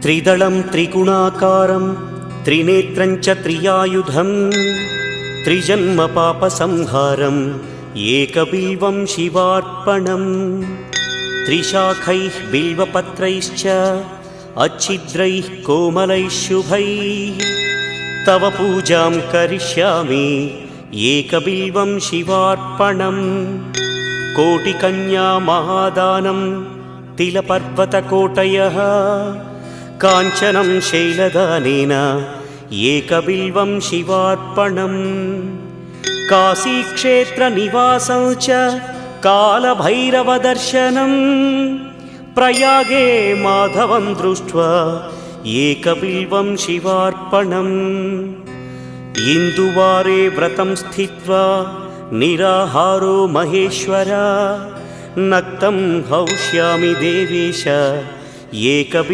त्रिदलं त्रिगुणाकारं त्रिनेत्रं च त्रियायुधं त्रिजन्म पापसंहारम् एकबिल्वं शिवार्पणम् त्रिशाखैः बिल्वपत्रैश्च अच्छिद्रैः कोमलैः शुभैः तव पूजां करिष्यामि एकबिल्वं शिवार्पणम् कोटिकन्या महादानं तिलपर्वतकोटयः काञ्चनं शैलदानेन एकबिल्वं शिवार्पणम् काशीक्षेत्रनिवासं च कालभैरवदर्शनं प्रयागे माधवं दृष्ट्वा एकबिल्वं शिवार्पणम् इन्दुवारे व्रतं स्थित्वा निराहारो महेश्वर नक्तं हौष्यामि देवेश एकबिल्वं